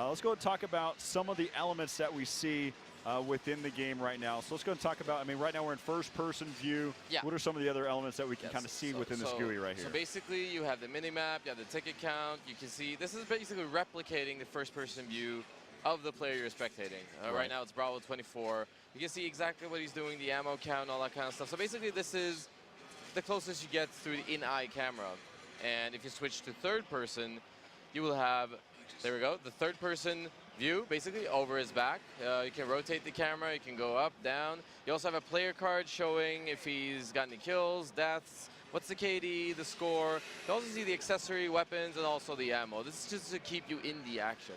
let's go and talk about some of the elements that we see within the game right now. So let's go and talk about, I mean, right now we're in first-person view. Yeah. What are some of the other elements that we can kind of see within this GUI right here? So basically, you have the mini-map, you have the ticket count. You can see, this is basically replicating the first-person view of the player you're spectating. Right now, it's Bravo 24. You can see exactly what he's doing, the ammo count, all that kind of stuff. So basically, this is the closest you get through the in-eye camera. And if you switch to third-person, you will have, there we go, the third-person view, basically, over his back. You can rotate the camera, you can go up, down. You also have a player card showing if he's got any kills, deaths, what's the KD, the score. You also see the accessory, weapons, and also the ammo. This is just to keep you in the action.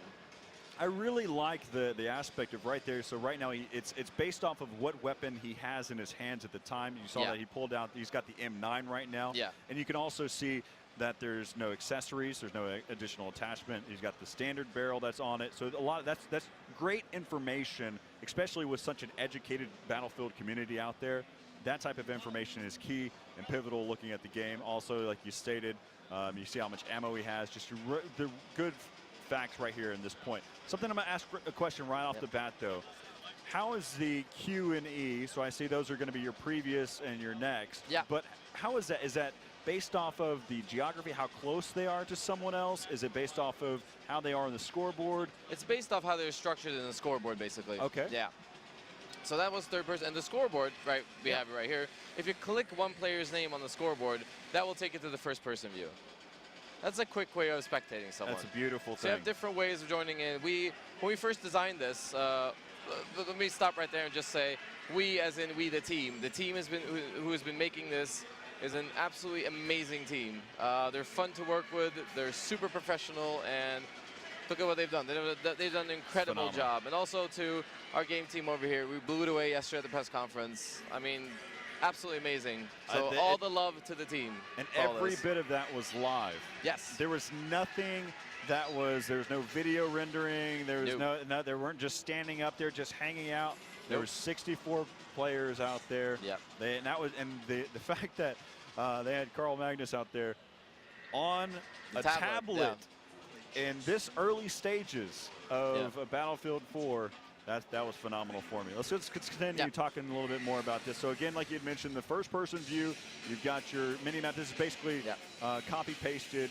I really like the aspect of right there. So right now, it's based off of what weapon he has in his hands at the time. You saw that he pulled out, he's got the M9 right now. Yeah. And you can also see that there's no accessories, there's no additional attachment. He's got the standard barrel that's on it. So a lot of that's great information, especially with such an educated Battlefield community out there. That type of information is key and pivotal looking at the game. Also, like you stated, you see how much ammo he has. Just the good facts right here in this point. Something I'm going to ask a question right off the bat, though. How is the Q and E? So I see those are going to be your previous and your next. Yeah. But how is that? Is that based off of the geography, how close they are to someone else? Is it based off of how they are on the scoreboard? It's based off how they're structured in the scoreboard, basically. Okay. Yeah. So that was third person. And the scoreboard, right, we have it right here. If you click one player's name on the scoreboard, that will take you to the first person view. That's a quick way of spectating someone. That's a beautiful thing. So you have different ways of joining in. When we first designed this, let me stop right there and just say, we as in we the team. The team who has been making this is an absolutely amazing team. They're fun to work with. They're super professional, and look at what they've done. They've done an incredible job. And also to our game team over here, we blew it away yesterday at the press conference. I mean, absolutely amazing. So all the love to the team. And every bit of that was live. Yes. There was nothing that was, there was no video rendering. There was no, they weren't just standing up there, just hanging out. There were 64 players out there. Yeah. The fact that they had Carl Magnus out there on a tablet in this early stages of Battlefield 4. That was phenomenal for me. Let's continue talking a little bit more about this. So again, like you had mentioned, the first-person view, you've got your mini-map. This is basically copy-pasted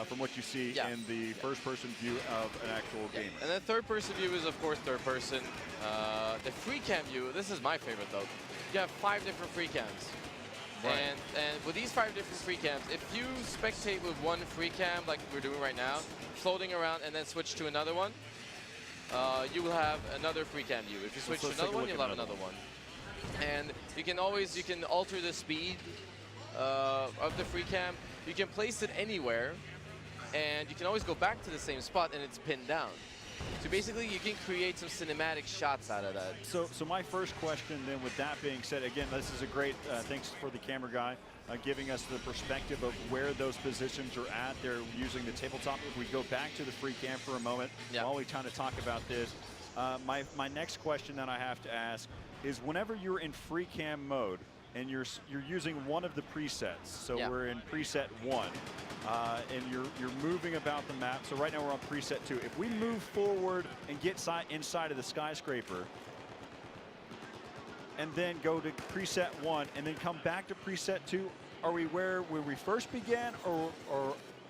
from what you see in the first-person view of an actual gamer. And the third-person view is, of course, third-person. The free cam view, this is my favorite, though. You have 5 different free cams. Right. And with these 5 different free cams, if you spectate with one free cam, like we're doing right now, floating around and then switch to another one, you will have another free cam view. If you switch to another one, you'll have another one. And you can alter the speed of the free cam. You can place it anywhere, and you can always go back to the same spot, and it's pinned down. So basically, you can create some cinematic shots out of that. So my first question then, with that being said, again, this is a great, thanks for the camera guy, giving us the perspective of where those positions are at. They're using the tabletop. If we go back to the free cam for a moment, while we kind of talk about this, my next question that I have to ask is, whenever you're in free cam mode and you're using one of the presets, so we're in preset 1, and you're moving about the map. So right now we're on preset 2. If we move forward and get inside of the skyscraper, and then go to preset 1, and then come back to preset 2, are we where we first began, or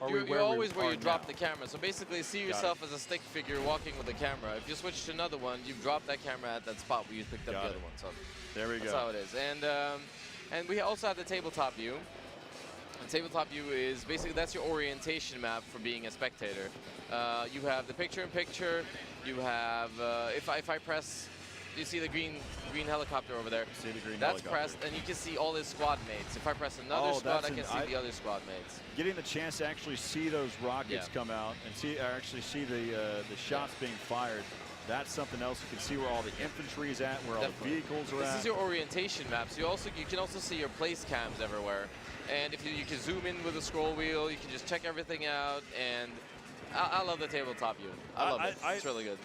are we where you're always where you now? drop the camera. So basically, see yourself as a stick figure walking with the camera. If you switch to another one, you've dropped that camera at that spot where you picked up the other one. So there we go. That's how it is. And we also have the tabletop view. The tabletop view is basically, that's your orientation map for being a spectator. You have the picture-in-picture. You have, if I press, you see the green helicopter over there. See the green That's helicopter. pressed, and you can see all his squad mates. If I press another squad, I can see the other squad mates. Getting the chance to actually see those rockets come out and actually see the shots being fired. That's something else. You can see where all the infantry is at, where all the vehicles are at. This is your orientation map. So you can also see your place cams everywhere. And if you can zoom in with the scroll wheel, you can just check everything out. And I love the tabletop view. I love it. It's really good.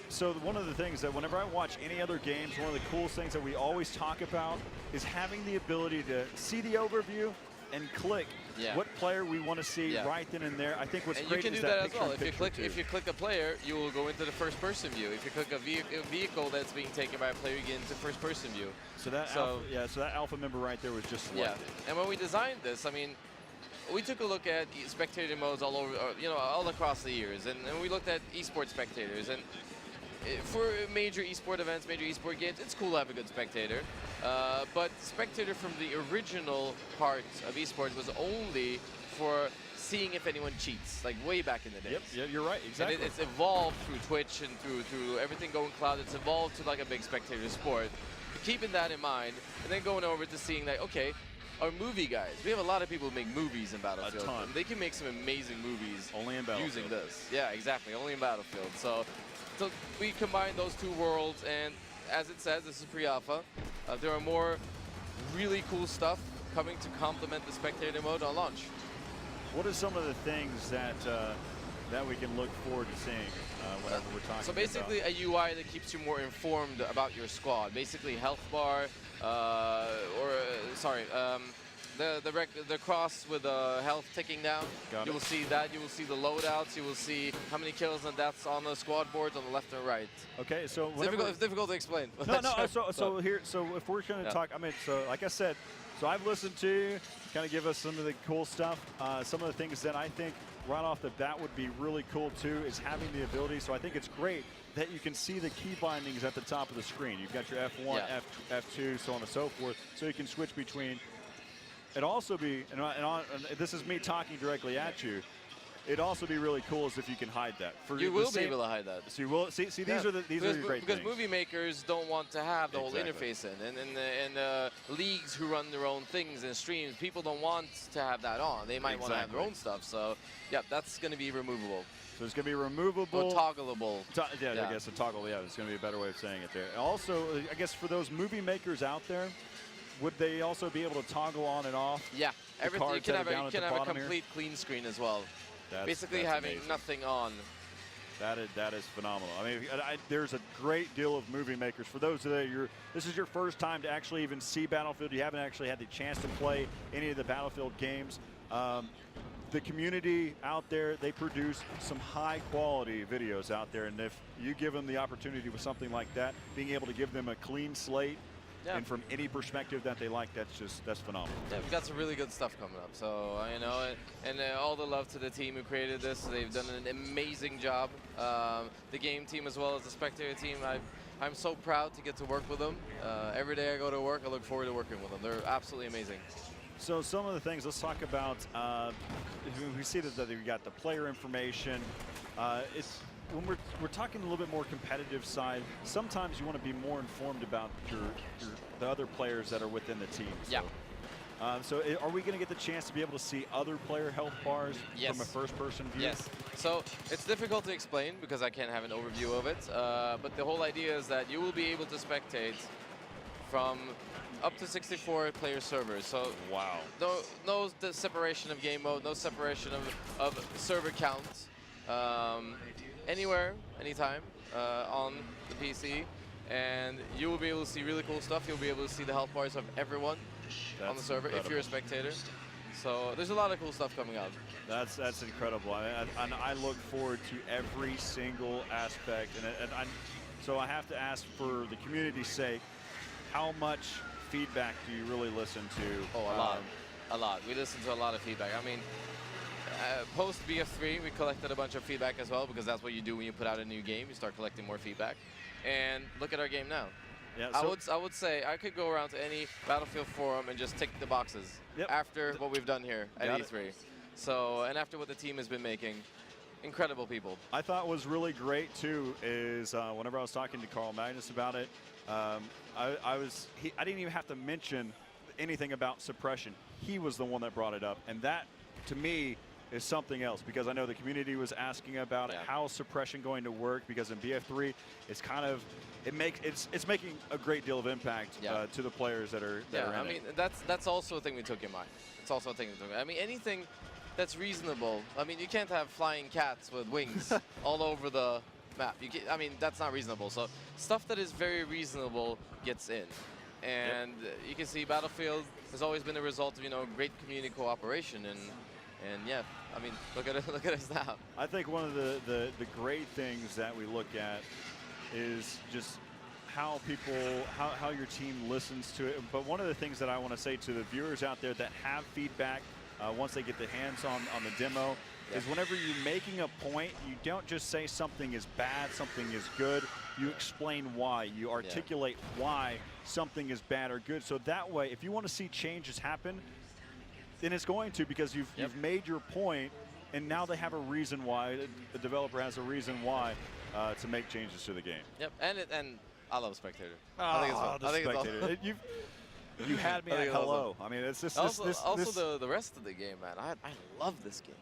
So one of the things that whenever I watch any other games, one of the coolest things that we always talk about is having the ability to see the overview and click Yeah. what player we want to see Yeah. right then and there. I think what's And you great can is do that as picture well. in picture, If you click a player, you will go into the first-person view. If you click a vehicle that's being taken by a player, you get into first-person view. So that so that alpha member right there was just Yeah. selected. And when we designed this, I mean, we took a look at spectator modes all over, all across the years, and we looked at esports spectators. And for major esport events, major esport games, it's cool to have a good spectator. But spectator from the original part of esports was only for seeing if anyone cheats, like way back in the days. Yep, yeah, you're right, exactly. And it's evolved through Twitch and through everything going cloud. It's evolved to like a big spectator sport. Keeping that in mind, and then going over to seeing that, okay, our movie guys, we have a lot of people who make movies in Battlefield. A ton. And they can make some amazing movies Only in Battlefield. using this. Yeah, exactly, only in Battlefield. So we combine those two worlds, and as it says, this is pre-alpha. There are more really cool stuff coming to complement the spectator mode on launch. What are some of the things that that we can look forward to seeing whenever we're talking So basically about? a UI that keeps you more informed about your squad. Basically health bar, the cross with the health ticking down. Got You it. will see that. You will see the loadouts. You will see how many kills and deaths on the squad boards on the left and right. Okay, so It's difficult to explain. No, so if we're going to talk, I mean, so like I said, so I've listened to you, kind of give us some of the cool stuff. Some of the things that I think right off the bat would be really cool too is having the ability. So I think it's great that you can see the key bindings at the top of the screen. You've got your F1, Yeah. F2, so on and so forth. So you can switch between. It'd also be, and this is me talking directly at you. It'd also be really cool is if you can hide that. You will be able to hide that. So you will see. These Yeah. are the great because things. movie makers don't want to have the whole Exactly. interface in, and leagues who run their own things and streams, people don't want to have that on. They might want to have their Exactly. own stuff. So, yeah, that's going to be removable So it's going to be removable. or toggleable. I guess a toggle. Yeah, it's going to be a better way of saying it there. And also, I guess for those movie makers out there, would they also be able to toggle on and off? Yeah, everything. You cards can that have are down at the a bottom here? complete clean screen as well. Basically That's having amazing. nothing on. That is phenomenal. I mean, there's a great deal of movie makers. For those that this is your first time to actually even see Battlefield. You haven't actually had the chance to play any of the Battlefield games. The community out there, they produce some high quality videos out there, and if you give them the opportunity with something like that, being able to give them a clean slate, Yeah. and from any perspective that they like, that's phenomenal. Yeah, we've got some really good stuff coming up. So, and all the love to the team who created this. They've done an amazing job. The game team as well as the spectator team. I'm so proud to get to work with them. Every day I go to work, I look forward to working with them. They're absolutely amazing. So some of the things, let's talk about, we see that we got the player information. It's when we're talking a little bit more competitive side, sometimes you want to be more informed about the other players that are within the team. So, Yeah. So are we going to get the chance to be able to see other player health bars Yes. from a first-person view? Yes. So it's difficult to explain because I can't have an overview of it. But the whole idea is that you will be able to spectate from up to 64 player servers. So Wow. no separation of game mode, no separation of server count. Anywhere, anytime on the PC. And you will be able to see really cool stuff. You'll be able to see the health bars of everyone on the server if you're a spectator. So there's a lot of cool stuff coming out. That's incredible. I look forward to every single aspect. So I have to ask, for the community's sake, how much feedback do you really listen to? Oh, a lot. A lot. We listen to a lot of feedback. I mean, post BF3, we collected a bunch of feedback as well, because that's what you do when you put out a new game. You start collecting more feedback. And look at our game now. Yeah, I would say I could go around to any Battlefield forum and just tick the boxes after what we've done here at E3. So, and after what the team has been making, incredible people. I thought was really great too is whenever I was talking to Carl Magnus about it, I didn't even have to mention anything about suppression. He was the one that brought it up, and that to me is something else, because I know the community was asking about how suppression going to work, because in BF3 it's kind of it's making a great deal of impact to the players that are in I mean, that's also a thing we took in mind. It's also a thing we took. I mean, anything that's reasonable. I mean, you can't have flying cats with wings all over the map. I mean, that's not reasonable. So stuff that is very reasonable gets in. And you can see Battlefield has always been a result of, you know, great community cooperation. And yeah, I mean, look at it, look at us now. I think one of the great things that we look at is just how people, how your team listens to it. But one of the things that I want to say to the viewers out there that have feedback once they get their hands on the demo is whenever you're making a point, you don't just say something is bad, something is good. You explain why. You articulate why something is bad or good. So that way, if you want to see changes happen, then it's going to, because you've made your point, and now they have a reason why. The developer has a reason why to make changes to the game. Yep, and I love Spectator. Oh, I think it's fun. the I think Spectator. You had me at hello. I mean, it's just also the rest of the game, man. I love this game.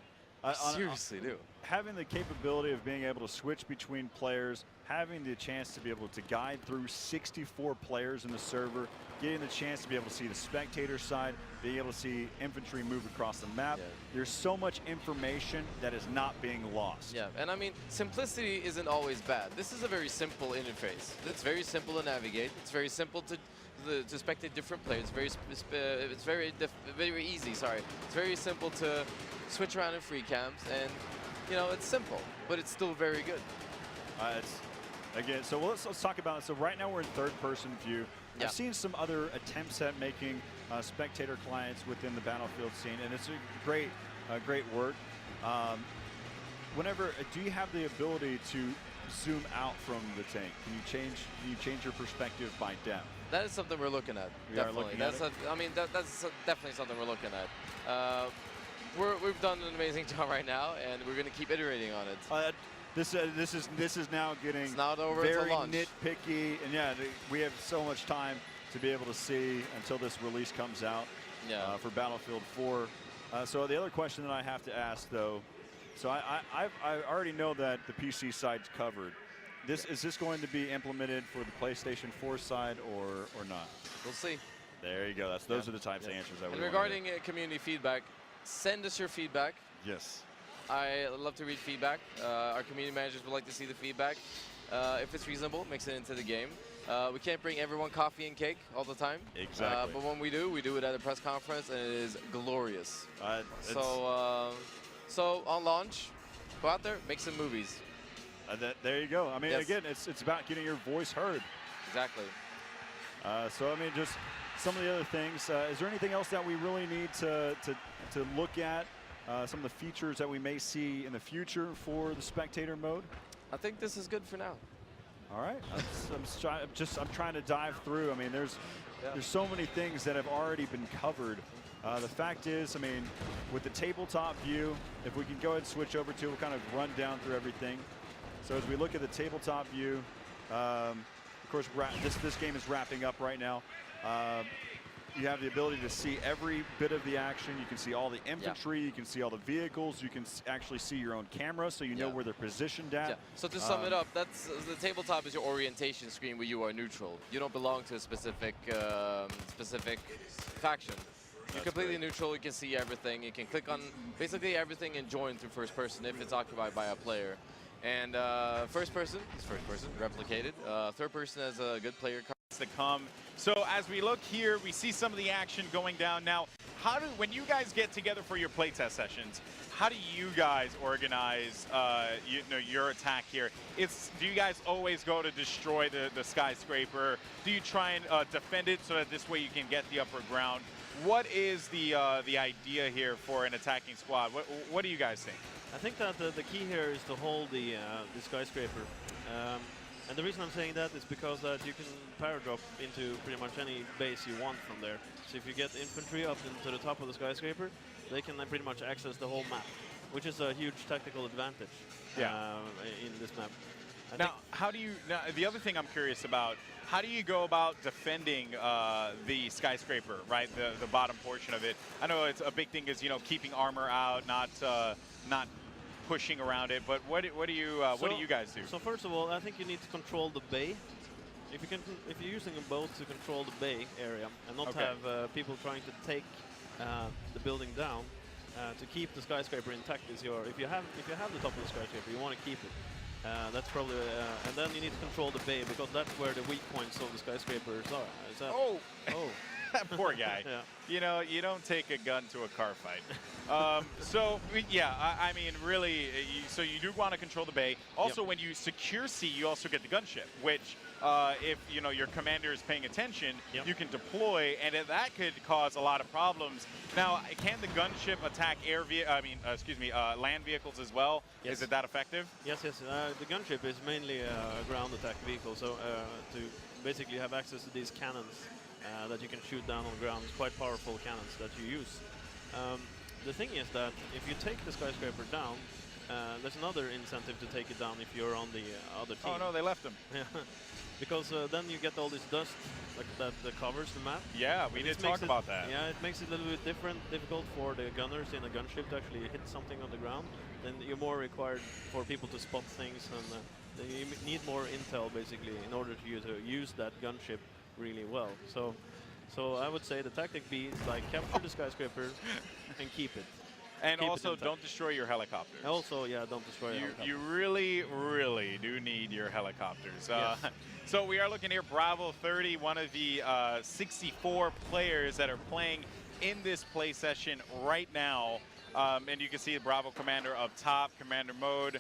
I seriously do. Having the capability of being able to switch between players, having the chance to be able to guide through 64 players in the server, getting the chance to be able to see the spectator side, being able to see infantry move across the map. There's so much information that is not being lost. Yeah, and I mean, simplicity isn't always bad. This is a very simple interface. It's very simple to navigate. It's very simple to spectate different players. It's very easy. Sorry, it's very simple to switch around in free cams, and you know, it's simple, but it's still very good. Again, so let's talk about it. So right now we're in third-person view. I've seen some other attempts at making spectator clients within the Battlefield scene, and it's a great work. Do you have the ability to zoom out from the tank? Can you change your perspective by depth? That is something we're looking at. Definitely. That's definitely something we're looking at. We've done an amazing job right now, and we're going to keep iterating on it. This is now getting very nitpicky, and we have so much time to be able to see until this release comes out for Battlefield 4. So the other question that I have to ask, though, so I already know that the PC side's covered. Is this going to be implemented for the PlayStation 4 side or not? We'll see. There you go. Those are the types of answers I would. And regarding community feedback, send us your feedback. Yes. I love to read feedback. Our community managers would like to see the feedback. If it's reasonable, mix it into the game. We can't bring everyone coffee and cake all the time. Exactly. But when we do it at a press conference, and it is glorious. So on launch, go out there, make some movies. There you go. I mean, again, it's about getting your voice heard. Exactly. So I mean, just some of the other things. Is there anything else that we really need to look at? Some of the features that we may see in the future for the spectator mode? I think this is good for now. All right. I'm trying to dive through. I mean, there's so many things that have already been covered. The fact is, I mean, with the tabletop view, if we can go ahead and switch over to, we'll kind of run down through everything. So as we look at the tabletop view, of course, this game is wrapping up right now. You have the ability to see every bit of the action. You can see all the infantry. You can see all the vehicles. You can actually see your own camera, so you know where they're positioned at. So to sum it up, that's the tabletop is your orientation screen where you are neutral. You don't belong to a specific faction. You're completely neutral. You can see everything. You can click on basically everything and join through first person if it's occupied by a player. And first person is first person, replicated. Third person has a good player card to come. So as we look here, we see some of the action going down. Now, when you guys get together for your playtest sessions, how do you guys organize your attack here? Do you guys always go to destroy the skyscraper? Do you try and defend it so that this way you can get the upper ground? What is the idea here for an attacking squad? What do you guys think? I think that the key here is to hold the skyscraper. And the reason I'm saying that is because that you can paradrop into pretty much any base you want from there. So if you get infantry up into the top of the skyscraper, they can pretty much access the whole map, which is a huge tactical advantage in this map. Now, the other thing I'm curious about, how do you go about defending the skyscraper, right? The bottom portion of it. I know it's a big thing is, keeping armor out, not pushing around it, but what do you guys do? So first of all, I think you need to control the bay. If you're using a boat to control the bay area and not have people trying to take the building down, to keep the skyscraper intact if you have the top of the skyscraper, you want to keep it. That's probably, and then you need to control the bay because that's where the weak points of the skyscrapers are. Is that? Oh, Oh. that poor guy. Yeah. You know, you don't take a gun to a car fight. Yeah, I mean, really, so you do want to control the bay. Also, Yep. when you secure C, you also get the gunship, which if, you know, your commander is paying attention, Yep. you can deploy, and that could cause a lot of problems. Now, can the gunship attack land vehicles as well? Yes. Is it that effective? Yes, yes. The gunship is mainly a ground attack vehicle, so to basically have access to these cannons that you can shoot down on the ground, it's quite powerful cannons that you use. The thing is that if you take the skyscraper down, there's another incentive to take it down if you're on the other team. Oh, no, they left him. Yeah, because then you get all this dust like that covers the map. Yeah, we And did this talk makes it- about that. Yeah, it makes it a little bit difficult for the gunners in a gunship to actually hit something on the ground. Then you're more required for people to spot things, and you need more intel basically in order to use that gunship really well. So I would say the tactic B is like capture the skyscraper and keep it. And Keep it also, intact. don't destroy your helicopters. Also, yeah, don't destroy your helicopter. You really, really do need your helicopters. Yes. So we are looking here, Bravo 30, one of the 64 players that are playing in this play session right now. And you can see the Bravo Commander up top, Commander mode,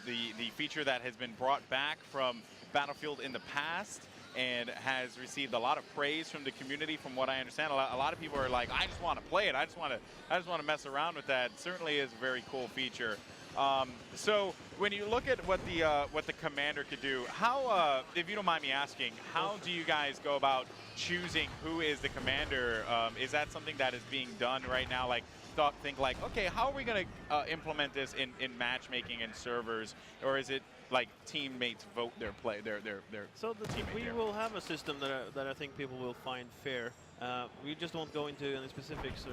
the feature that has been brought back from Battlefield in the past and has received a lot of praise from the community. From what I understand, a lot of people are like, I just want to play it. I just want to mess around with that. It certainly is a very cool feature. So when you look at what the commander could do, how, if you don't mind me asking, how do you guys go about choosing who is the commander? Is that something that is being done right now? Like, think like, okay, how are we going to implement this in matchmaking and servers, or is it like teammates vote their play, their So teammate we there? will have a system that I think people will find fair. We just won't go into any specifics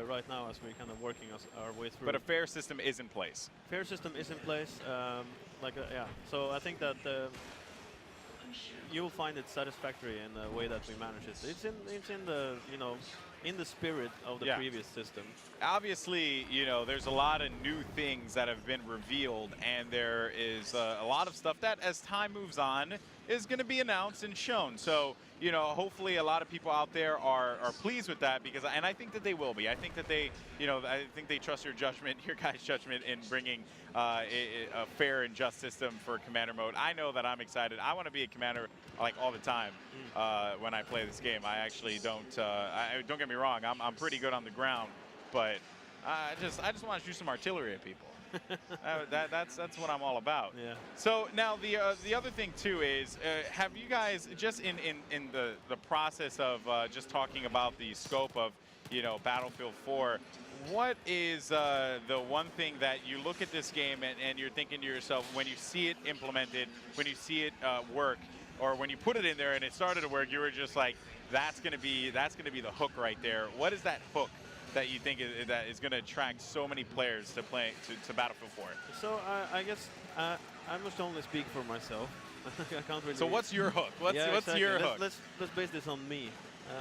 right now as we're kind of working our way through. But a fair system is in place. Fair system is in place. Yeah. So I think that you will find it satisfactory in the way that we manage it. It's in the in the spirit of the Yeah. previous system. Obviously, you know, there's a lot of new things that have been revealed, and there is a lot of stuff that, as time moves on, is going to be announced and shown. So, you know, hopefully a lot of people out there are pleased with that, because, and I think that they will be. I think that they, you know, I think they trust your judgment, your guys' judgment in bringing a fair and just system for commander mode. I know that I'm excited. I want to be a commander like all the time when I play this game. I actually don't. Don't get me wrong. I'm pretty good on the ground, but I just want to shoot some artillery at people. That's what I'm all about. Yeah. So now the other thing too is, have you guys just in the process of just talking about the scope of, you know, Battlefield 4, what is the one thing that you look at this game and you're thinking to yourself when you see it implemented, when you see it work, or when you put it in there and it started to work, you were just like, that's gonna be the hook right there. What is that hook that you think that is going to attract so many players to play to Battlefield 4? So I guess I must only speak for myself. I can't really. So what's your hook? What's exactly. your hook? Let's base this on me.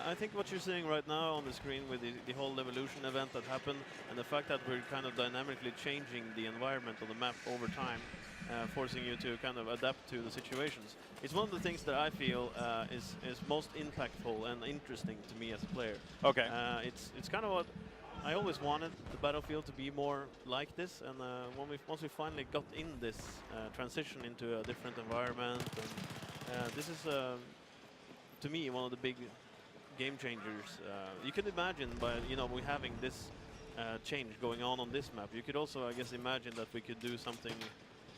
I think what you're seeing right now on the screen with the whole evolution event that happened, and the fact that we're kind of dynamically changing the environment on the map over time, forcing you to kind of adapt to the situations, is one of the things that I feel is most impactful and interesting to me as a player. Okay. It's kind of what I always wanted the Battlefield to be more like this, and once we finally got in this transition into a different environment, and this is to me one of the big game changers. You can imagine we having this change going on this map. You could also, I guess, imagine that we could do something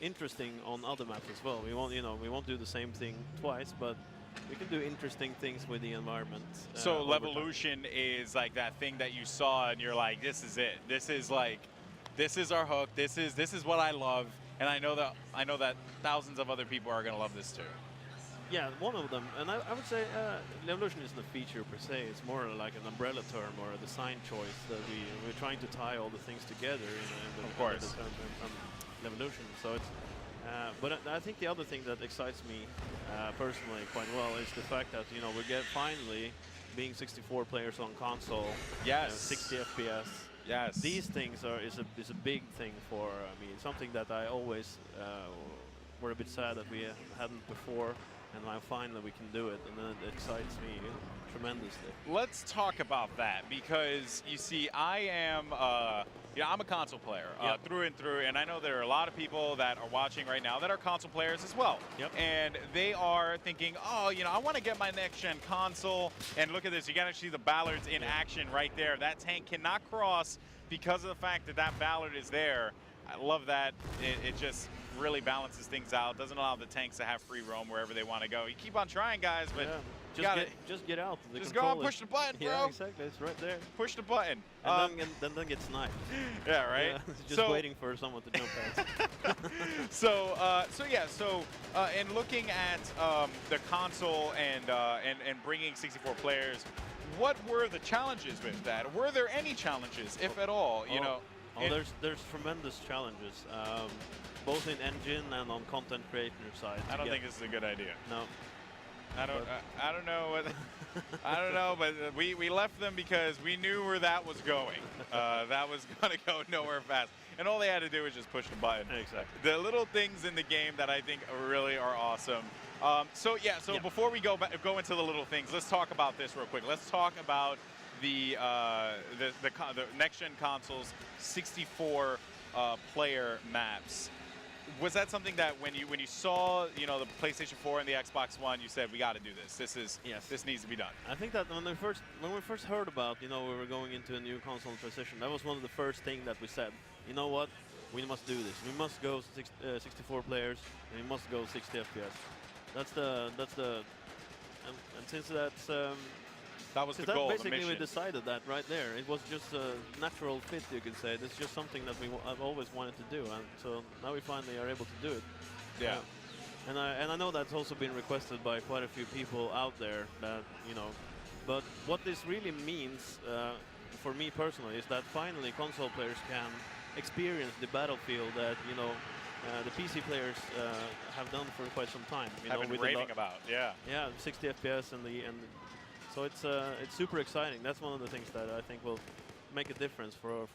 interesting on other maps as well. We won't do the same thing twice, but we can do interesting things with the environment. So over time. Levolution is like that thing that you saw and you're like, this is it. This is our hook. This is what I love, and I know that thousands of other people are gonna love this too. Yeah, one of them, and I would say Levolution isn't a feature per se. It's more like an umbrella term or a design choice that we're trying to tie all the things together in Of course. the term Levolution. So it's, but I think the other thing that excites me personally quite well is the fact that we get finally being 64 players on console. Yes. 60 FPS. Yes. These things is a big thing for me. Something that I always were a bit sad that we hadn't before, and now finally we can do it, and then it excites me tremendously. Let's talk about that, because you see, I am, I'm a console player through and through, and I know there are a lot of people that are watching right now that are console players as well. Yep. And they are thinking, oh, I want to get my next-gen console, and look at this, you can actually see the Ballards in action right there. That tank cannot cross because of the fact that that Ballard is there. I love that. It just really balances things out. Doesn't allow the tanks to have free roam wherever they want to go. You keep on trying, guys, but just get out. Just go and push the button, bro. Yeah, exactly. It's right there. Push the button. And then get sniped. Yeah, right. Yeah, just waiting for someone to jump past. So in looking at the console and bringing 64 players, what were the challenges with that? Were there any challenges, if at all? There's tremendous challenges, both in engine and on content creator side. I don't think this is a good idea. No. I don't know what I don't know, but we left them because we knew where that was going. That was going to go nowhere fast, and all they had to do was just push the button. Exactly. The little things in the game that I think really are awesome. So before we go into the little things, let's talk about this real quick. Let's talk about the next-gen consoles 64 player maps. Was that something that when you saw the PlayStation 4 and the Xbox One, you said we got to do this? This needs to be done. I think that when we first heard about we were going into a new console transition, that was one of the first things that we said. You know what? We must do this. We must go 64 players, and we must go 60 FPS. That's the and since that's that was the goal, basically the mission. we decided that right there. It was just a natural fit, you could say. It's just something that I've always wanted to do, and so now we finally are able to do it. Yeah. And I know that's also been requested by quite a few people out there. That but what this really means for me personally is that finally console players can experience the battlefield that the PC players have done for quite some time. Have been raving about, yeah. Yeah, 60 FPS and so it's super exciting. That's one of the things that I think will make a difference for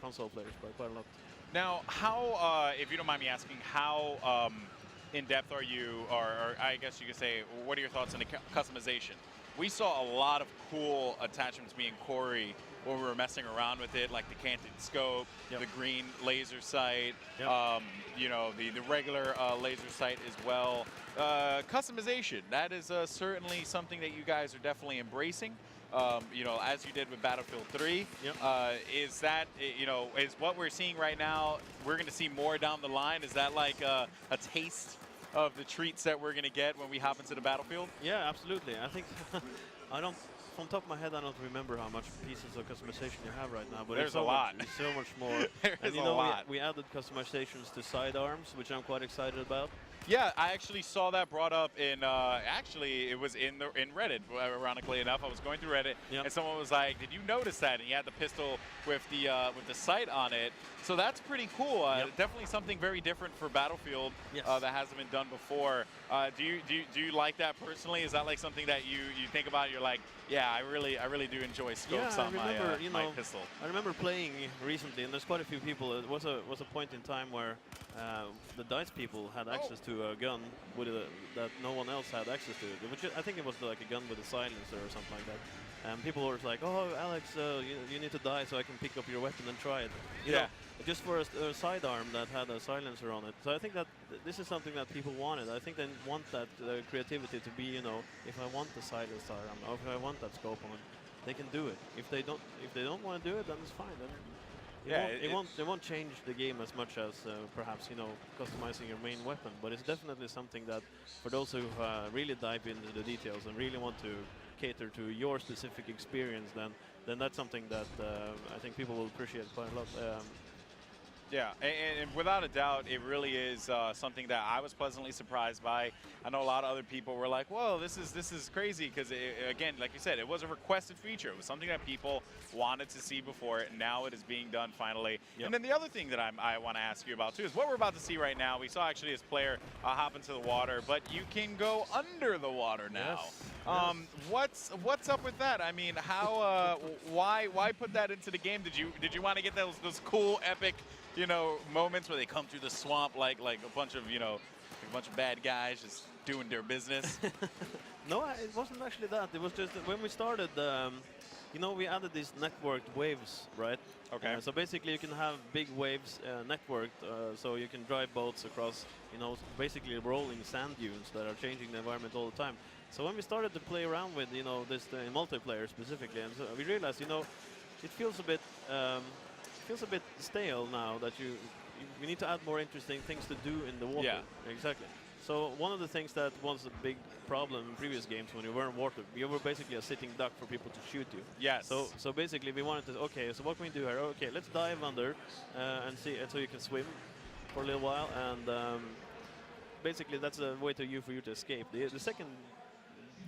console players by quite a lot. Now, how, if you don't mind me asking, how in depth are you, or I guess you could say, what are your thoughts on the customization? We saw a lot of cool attachments, me and Corey, when we were messing around with it, like the canted scope, the green laser sight, the regular laser sight as well. Customization, that is certainly something that you guys are definitely embracing. As you did with Battlefield 3, is that, is what we're seeing right now, we're going to see more down the line? Is that like a taste of the treats that we're going to get when we hop into the battlefield? Yeah, absolutely. I think, from top of my head, I don't remember how much pieces of customization you have right now, but there's it's so a lot. It's so much more. There's a lot. We added customizations to sidearms, which I'm quite excited about. Yeah, I actually saw that brought up in, actually, it was in Reddit, ironically enough. I was going through Reddit, and someone was like, did you notice that? And he had the pistol with the sight on it. So that's pretty cool. Definitely something very different for Battlefield that hasn't been done before. Do you like that personally? Is that like something that you think about? You're like, yeah, I really do enjoy scopes on my pistol. I remember playing recently, and there's quite a few people. It was a point in time where the DICE people had access to a gun with that no one else had access to. Which I think it was like a gun with a silencer or something like that. And people were like, "Oh, Alex, you need to die so I can pick up your weapon and try it." You know, just for a sidearm that had a silencer on it. So I think that this is something that people wanted. I think they want that creativity to be, if I want the silencer arm, or if I want that scope on it, they can do it. If they don't want to do it, then it's fine. Then it won't change the game as much as perhaps customizing your main weapon. But it's definitely something that for those who really dive into the details and really want to cater to your specific experience, then that's something that I think people will appreciate quite a lot. Yeah, and without a doubt, it really is something that I was pleasantly surprised by. I know a lot of other people were like, "Whoa, this is crazy," because again, like you said, it was a requested feature. It was something that people wanted to see before, and now it is being done finally. And then the other thing that I want to ask you about too is what we're about to see right now. We saw actually this player hop into the water, but you can go under the water now. Yes. What's up with that? I mean, how why put that into the game? Did you want to get those cool epic moments where they come through the swamp like a bunch of like a bunch of bad guys just doing their business? No, it wasn't actually that. It was just that when we started, you know, we added these networked waves, right? Okay. So basically, you can have big waves networked, so you can drive boats across, you know, basically rolling sand dunes that are changing the environment all the time. So when we started to play around with, you know, this in multiplayer specifically, and so we realized, you know, it feels a bit stale now that we need to add more interesting things to do in the water. Yeah. Exactly. So one of the things that was a big problem in previous games when you were in water, you were basically a sitting duck for people to shoot you. Yes. So basically we wanted to, okay, so what can we do here? Okay, let's dive under and see, and so you can swim for a little while, and basically that's a way for you to escape. The second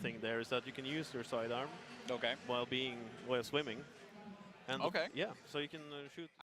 thing there is that you can use your sidearm Okay. while swimming. And Okay. yeah, so you can shoot.